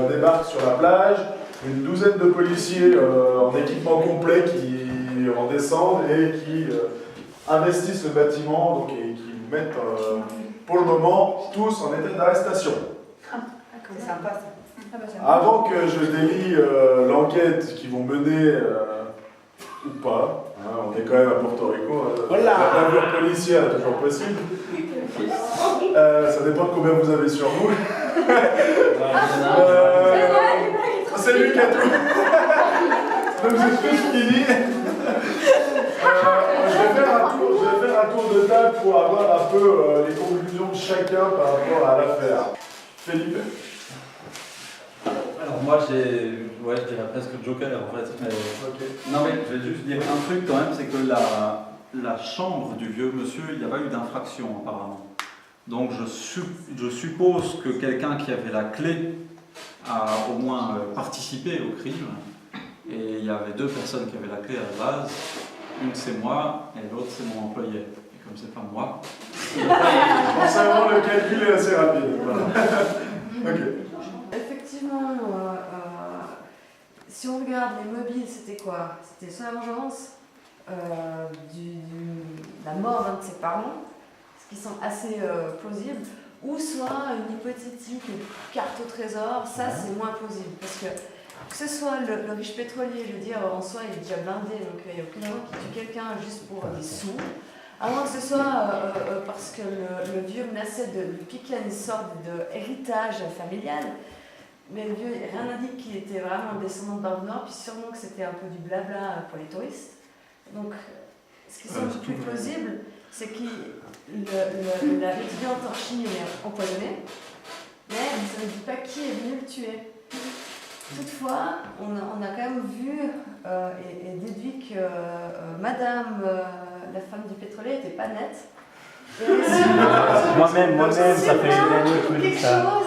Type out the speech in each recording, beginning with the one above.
débarquent sur la plage, une douzaine de policiers en équipement complet qui en descendent et qui investissent le bâtiment donc, et qui vous mettent pour le moment tous en état d'arrestation. C'est sympa ça. Avant que je délie l'enquête qu'ils vont mener ou pas, hein, on est quand même à Porto Rico, la bavure policière est toujours possible. Ça dépend de combien vous avez sur vous. C'est lui qui a tout. Donc c'est tout fini. Je vais faire un tour de table pour avoir un peu les conclusions de chacun par rapport à l'affaire. Philippe. Alors moi je dirais presque Joker en fait. Mais... Okay. Non mais je vais juste dire un truc quand même, c'est que la chambre du vieux monsieur, il n'y a pas eu d'infraction apparemment. Donc je suppose que quelqu'un qui avait la clé a au moins participé au crime. Et il y avait deux personnes qui avaient la clé à la base. Une c'est moi et l'autre c'est mon employé. Et comme c'est pas moi... Forcément le calcul est assez rapide. Voilà. Okay. Effectivement, si on regarde les mobiles, c'était quoi? C'était soit la vengeance, la mort d'un de ses parents, ce qui semble assez plausible, ou soit une hypothétique carte au trésor, ça c'est moins plausible. Parce que ce soit le riche pétrolier, je veux dire, en soi il est déjà blindé, donc il n'y a aucune raison qui tue quelqu'un juste pour des sous. À moins que ce soit parce que le vieux menaçait de lui piquer une sorte d'héritage familial. Mais le vieux, rien n'indique qu'il était vraiment descendant de Nord, puis sûrement que c'était un peu du blabla pour les touristes. Donc, ce qui semble plus plausible, c'est que l'étudiante en chimie est empoisonnée, mais ça ne dit pas qui est venu le tuer. Toutefois, on a quand même vu et déduit que Madame, la femme du pétrolier, n'était pas nette. Moi-même, ça fait une année que je dis ça.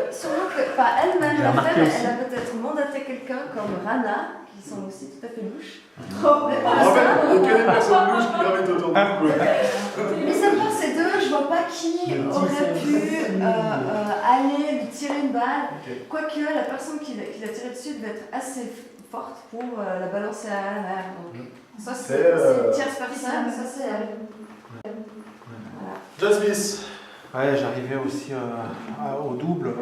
Sûrement que, elle-même, la femme, elle a peut-être mandaté quelqu'un comme Rana, qui sont aussi tout à fait louches. En fait, aucune personne louche qui gravitent autour de nous. Mais simplement ces deux, je vois pas qui aurait pu aller lui tirer une balle. Okay. Quoique la personne qui l'a tiré dessus devait être assez forte pour la balancer à la mer. Donc, soit c'est une tierce personne, soit c'est elle. John Smith. Ouais, j'arrivais aussi au double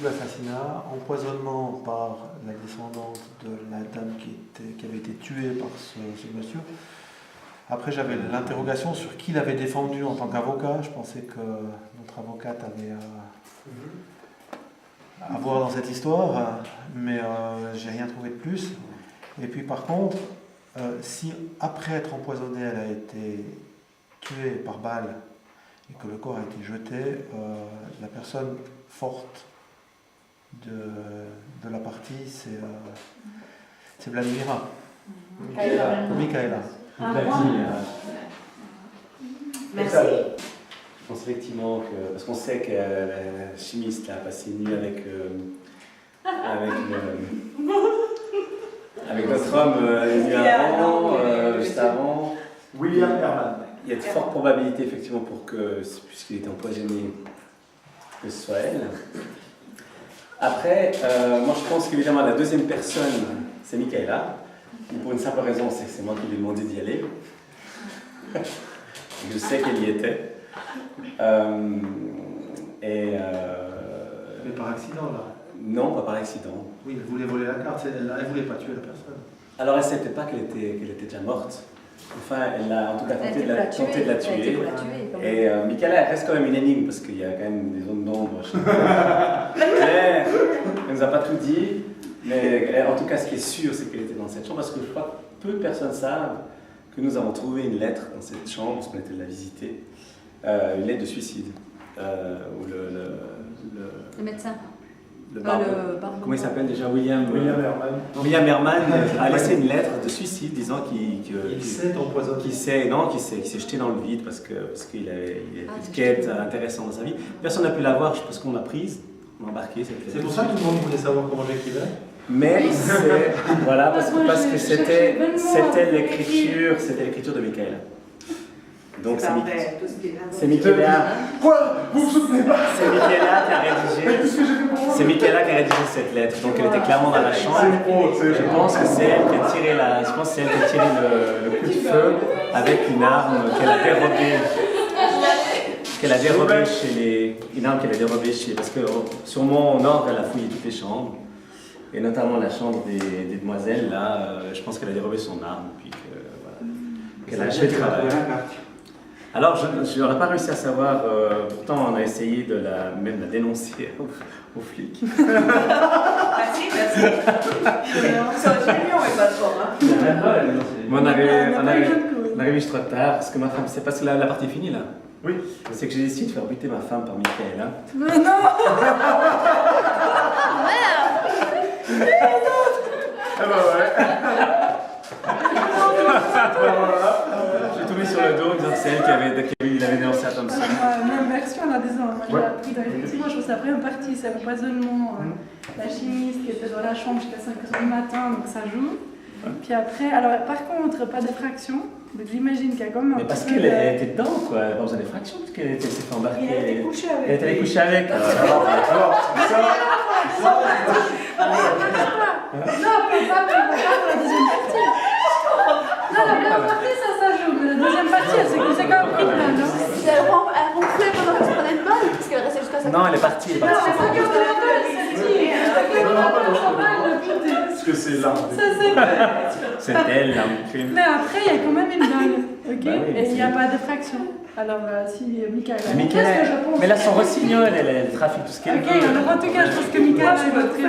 assassinat, empoisonnement par la descendante de la dame qui avait été tuée par ce monsieur. Après, j'avais l'interrogation sur qui l'avait défendu en tant qu'avocat. Je pensais que notre avocate avait à voir dans cette histoire, mais j'ai rien trouvé de plus. Et puis par contre, si après être empoisonnée, elle a été tuée par balle, et que le corps a été jeté, la personne forte de la partie, c'est Vladimira. Michaela. Merci. Je pense effectivement que, parce qu'on sait que la chimiste a passé une nuit avec notre homme juste avant. William Herman. Il y a de fortes probabilités effectivement pour que, puisqu'il était empoisonné, que ce soit elle. Après, moi je pense qu'évidemment la deuxième personne, c'est Michaela. Pour une simple raison, c'est que c'est moi qui lui ai demandé d'y aller. Je sais qu'elle y était. Mais par accident là? Non, pas par accident. Oui, elle voulait voler la carte, elle ne voulait pas tuer la personne. Alors elle ne savait pas qu'elle était déjà morte. Enfin, elle a en tout cas tenté de la tuer. Et Michaela reste quand même une énigme parce qu'il y a quand même des zones d'ombre. Elle ne nous a pas tout dit. Mais en tout cas, ce qui est sûr, c'est qu'elle était dans cette chambre parce que je crois que peu de personnes savent que nous avons trouvé une lettre dans cette chambre, parce qu'on était de la visiter, une lettre de suicide. Où Le médecin. Comment il s'appelle déjà? William Herman. William Herman a laissé une lettre de suicide disant qu'il s'est empoisonné. Qu'il s'est jeté dans le vide parce qu'il avait une quête intéressante dans sa vie. Personne n'a pu la voir parce qu'on l'a prise, on l'a embarquée. C'est pour ça que tout le monde voulait savoir comment j'écrivais. Mais voilà, parce que c'était l'écriture de Michaela. Donc C'est pas vrai, tout ce qui est là. c'est Michaela. Quoi? Vous me soutenez pas? C'est Michaela qui a rédigé. C'est Michaela qui a rédigé cette lettre. Donc elle était clairement dans la chambre. Je pense que c'est elle qui a tiré le coup de feu avec une arme qu'elle a dérobée. Une arme qu'elle a dérobée chez. Parce que sûrement au nord, elle a fouillé toutes les chambres. Et notamment la chambre des demoiselles, là, je pense qu'elle a dérobé son arme, puis qu'elle a achevé le travail. Alors, je n'aurais pas réussi à savoir, pourtant on a essayé de même la dénoncer aux flics. Merci. C'est mignon, mais pas trop. Mais on arrive juste trop tard, parce que ma femme, c'est parce que la partie est finie là. Oui. C'est que j'ai décidé de faire buter ma femme par Michaela. Mais non. Ah bah ouais. J'ai tout mis sur le dos en disant que c'est elle qui avait dénoncé à Thompson. Même version, là, désolé, moi j'ai appris dans effectivement, je trouve ça première partie, c'est l'empoisonnement, la chimiste qui était dans la chambre jusqu'à 5h du matin, donc ça joue. Puis après, alors par contre, pas d'effraction, donc j'imagine qu'il y a quand même un Mais parce peu qu'elle de- était dedans, quoi, elle n'a pas besoin d'effraction, parce qu'elle s'est fait embarquer. Il a été couché avec. Elle était allée coucher avec. Non, pas pour la deuxième partie. Non, la première partie, ça joue, mais la deuxième partie, c'est quand même pris de balle, non? Elle ronflait pendant qu'elle se prenait une balle parce qu'elle restait jusqu'à sa Non, elle est partie. Non, c'est pas que de la balle, c'est dit. Parce que c'est l'arme. Ça, c'est clair. C'est elle, l'arme du crime. Mais après, il y a quand même une balle, ok? Bah oui, Et il n'y a c'est- pas d'effraction. Alors, si Michaela, qu'est-ce que Michaela, je pense? mais là, son rossignol, elle trafique tout ce qu'elle Ok, veut. alors en tout cas, je pense que Michaela est votre Et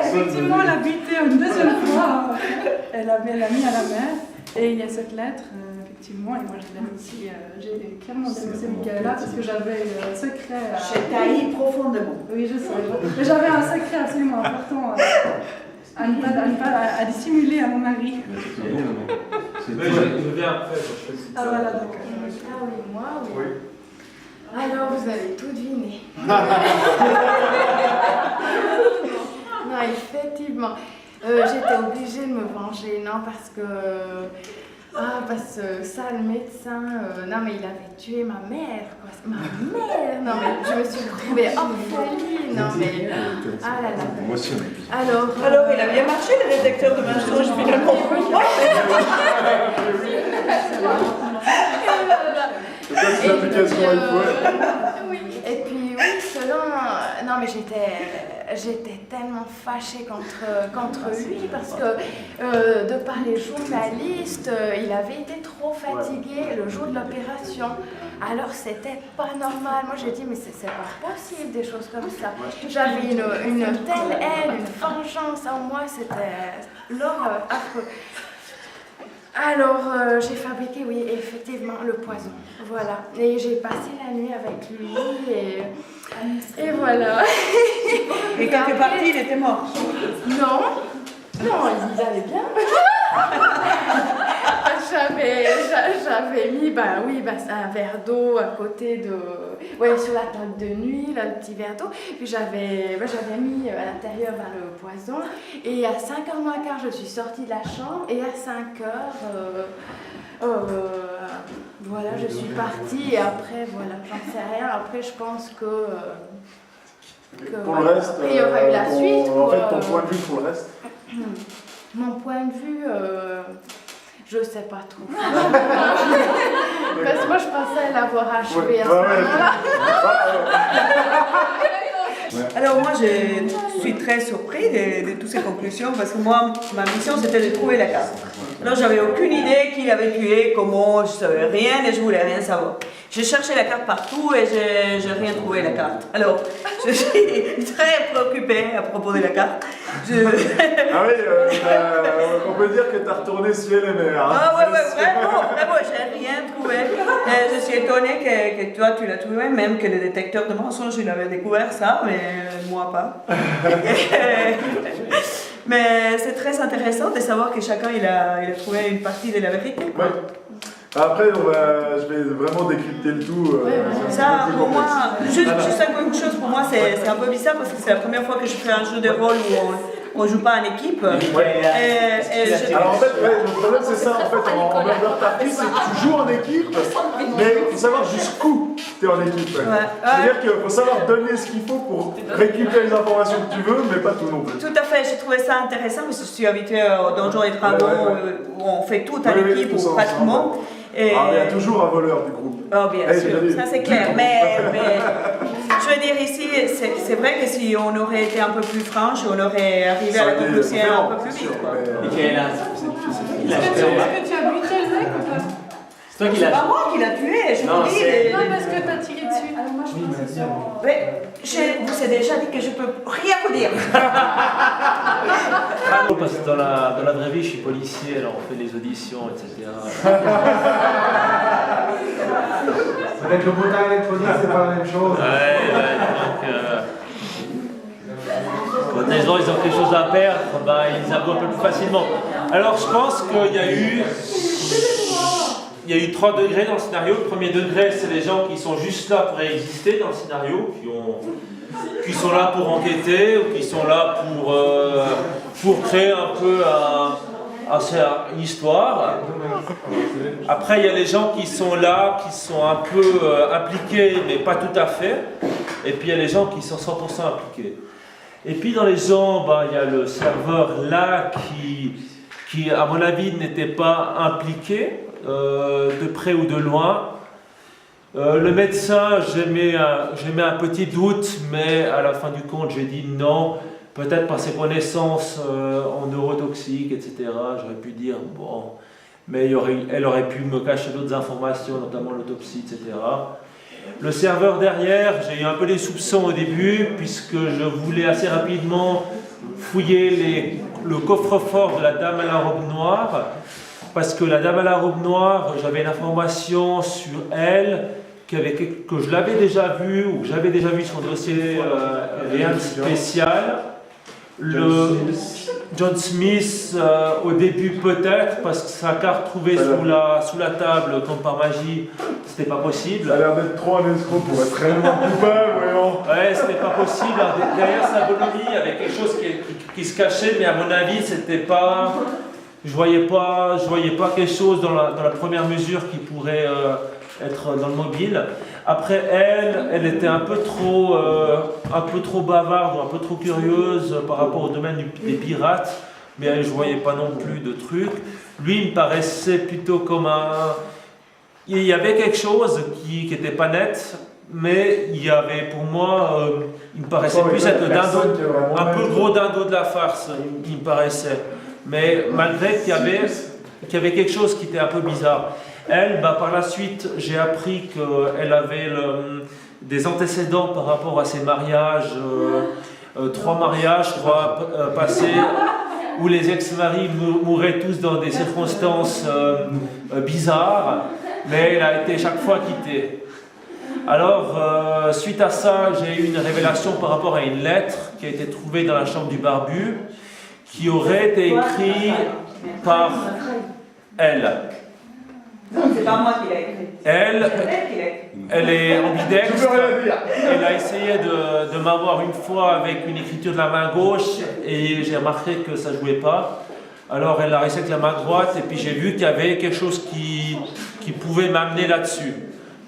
effectivement, elle a buté une deuxième fois. Elle a mis à la mer. Et il y a cette lettre, effectivement, et moi je l'aime aussi. J'ai clairement dénoncé Michaela parce que j'avais un secret. J'ai taillé profondément. Oui, je sais. Mais j'avais un secret absolument important à dissimuler à mon mari. Je viens après. Ah voilà, donc. Ah oui, moi, oui. Oui. Alors, vous avez tout deviné. Non, effectivement. J'étais obligée de me venger, non, parce que ça, le médecin, non, mais il avait tué ma mère, quoi. Ma mère, non, mais je me suis retrouvée orpheline, non, mais. Ah là là. Alors, il a bien marché le détecteur de mensonges finalement. C'est une application iPhone. Oui, et puis oui, selon. Non, mais j'étais tellement fâchée contre lui parce que, de par les journalistes, il avait été trop fatigué le jour de l'opération. Alors, c'était pas normal. Moi, j'ai dit, mais c'est pas possible, des choses comme ça. J'avais une telle haine, une vengeance en moi, c'était l'horreur, affreux. Alors, j'ai fabriqué, oui, effectivement, le poison. Voilà. Et j'ai passé la nuit avec lui et voilà. Et quelque partie, il était mort. Non, il allait bien. J'avais mis, un verre d'eau à côté de... Ouais, sur la table de nuit, là, le petit verre d'eau. Puis j'avais mis à l'intérieur le poison. Et à 5h moins quart, je suis sortie de la chambre. Et à 5h, voilà, je suis partie. Et après, voilà, j'en sais rien. Après, je pense que Pour le reste, après, il y aura eu la suite. En fait, ton point de vue pour le reste. Mon point de vue, je sais pas trop. Parce que moi, je pensais l'avoir achevé à ce moment-là. Alors moi, je suis très surpris de toutes ces conclusions parce que moi, ma mission, c'était de trouver la carte. Alors, j'avais aucune idée qui l'avait tué, comment, je savais rien et je voulais rien savoir. J'ai cherché la carte partout et j'ai rien trouvé la carte. Alors, je suis très préoccupée à propos de la carte. Ah oui, on peut dire que tu as retourné ciel et mer. Hein. Ah ouais, vraiment, j'ai rien trouvé. Et je suis étonnée que toi, tu l'as trouvé, même que le détecteur de mensonges, il avait découvert ça, mais moi pas. Mais c'est très intéressant de savoir que chacun, il a trouvé une partie de la vérité. Quoi. Ouais. Après, je vais vraiment décrypter le tout. Ça, pour moi, juste une chose, pour moi, c'est un peu bizarre parce que c'est la première fois que je fais un jeu de rôle où on joue pas en équipe. Alors en fait, le problème c'est ça, en fait, en murder party, c'est que tu joues en équipe, mais il faut savoir jusqu'où tu es en équipe. C'est-à-dire qu'il faut savoir donner ce qu'il faut pour récupérer les informations que tu veux, mais pas tout non plus. Tout à fait, j'ai trouvé ça intéressant parce que je suis habituée aux Donjons et Dragons où on fait tout en équipe, ou pratiquement. Et... Ah, mais il y a toujours un voleur du groupe. Oh, bien sûr, ça c'est clair. Mais je veux dire ici, c'est vrai que si on aurait été un peu plus franche, on aurait arrivé à la conclusion un peu plus vite. Michaela, Est-ce que tu as buté le mec ou pas? c'est toi qui C'est l'as. pas moi qui l'a tué, je Non, vous dis. Non, parce que t'as tiré dessus. Alors moi je pense que c'est Mais je vous ai déjà dit que je peux rien vous dire. Parce que dans la vraie vie, je suis policier, alors on fait des auditions, etc. Avec le bouton électronique, c'est pas la même chose. Donc, quand les gens ils ont quelque chose à perdre, bah, ils avouent un peu plus facilement. Alors je pense qu'il y a eu 3 degrés dans le scénario. Le premier degré, c'est les gens qui sont juste là pour exister dans le scénario, qui sont là pour enquêter ou qui sont là pour créer un peu une histoire. Après, il y a les gens qui sont là, qui sont un peu impliqués, mais pas tout à fait. Et puis, il y a les gens qui sont 100% impliqués. Et puis, dans les gens, bah, il y a le serveur là qui, à mon avis, n'était pas impliqué, de près ou de loin. Le médecin, j'aimais un petit doute, mais à la fin du compte, j'ai dit non. Peut-être par ses connaissances en neurotoxique, etc. J'aurais pu dire bon, mais elle aurait pu me cacher d'autres informations, notamment l'autopsie, etc. Le serveur derrière, j'ai eu un peu des soupçons au début, puisque je voulais assez rapidement fouiller le coffre-fort de la dame à la robe noire, parce que la dame à la robe noire, j'avais une information sur elle, que je l'avais déjà vue, ou que j'avais déjà vu son dossier, rien de spécial. John Smith, au début peut-être, parce que sa carte trouvée sous la table, comme par magie, c'était pas possible. Ça a l'air d'être trop un escroc pour être réellement coupable, voyons. Ouais, c'était pas possible. Alors, derrière sa bonhomie, il y avait quelque chose qui se cachait, mais à mon avis, c'était pas... Je voyais pas quelque chose dans la première mesure qui pourrait être dans le mobile. Après elle était un peu trop bavarde ou un peu trop curieuse par rapport au domaine des pirates, mais je voyais pas non plus de trucs. Lui, il me paraissait plutôt comme il y avait quelque chose qui n'était pas net, mais il y avait pour moi, il me paraissait plus être un peu le gros dindon de la farce, il me paraissait. Mais malgré qu'il y avait quelque chose qui était un peu bizarre. Elle, par la suite, j'ai appris qu'elle avait des antécédents par rapport à ses mariages, 3 mariages, je crois, passés, où les ex-maris mouraient tous dans des circonstances bizarres, mais elle a été chaque fois quittée. Alors, suite à ça, j'ai eu une révélation par rapport à une lettre qui a été trouvée dans la chambre du barbu, qui aurait été écrite par elle. Non, c'est pas moi qui l'ai écrit. Elle est ambidextre. Elle a essayé de m'avoir une fois avec une écriture de la main gauche et j'ai remarqué que ça ne jouait pas. Alors elle a essayé avec la main droite et puis j'ai vu qu'il y avait quelque chose qui pouvait m'amener là-dessus.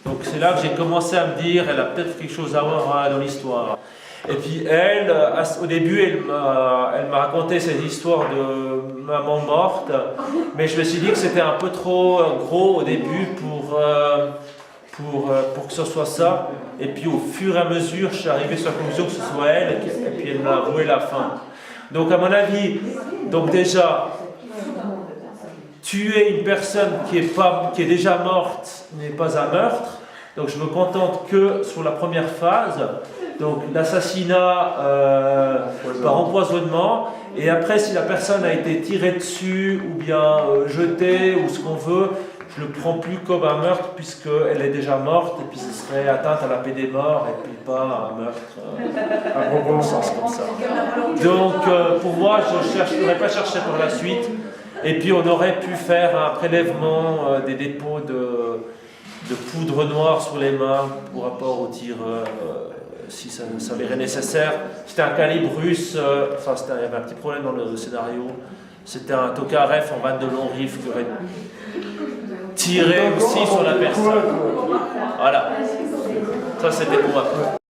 Donc c'est là que j'ai commencé à me dire, elle a peut-être quelque chose à voir dans l'histoire. Et puis elle, au début, elle m'a raconté cette histoire de maman morte, mais je me suis dit que c'était un peu trop gros au début pour que ce soit ça. Et puis au fur et à mesure, je suis arrivé sur la conclusion que ce soit elle, et puis elle m'a avoué la fin. Donc à mon avis, donc déjà, tuer une personne qui est déjà morte n'est pas un meurtre. Donc je me contente que sur la première phase. Donc l'assassinat par empoisonnement, et après si la personne a été tirée dessus ou bien jetée ou ce qu'on veut, je ne le prends plus comme un meurtre puisqu'elle est déjà morte et puis ce serait atteinte à la paix des morts et puis pas un meurtre à bon sens comme ça. Donc pour moi je n'aurais pas cherché par la suite et puis on aurait pu faire un prélèvement des dépôts de poudre noire sur les mains par rapport au tir si ça s'avérait nécessaire. C'était un calibre russe, il y avait un petit problème dans le scénario. C'était un Tokarev en vanne de long riff qui aurait tiré aussi sur la personne. Voilà. Ça, c'était pour moi.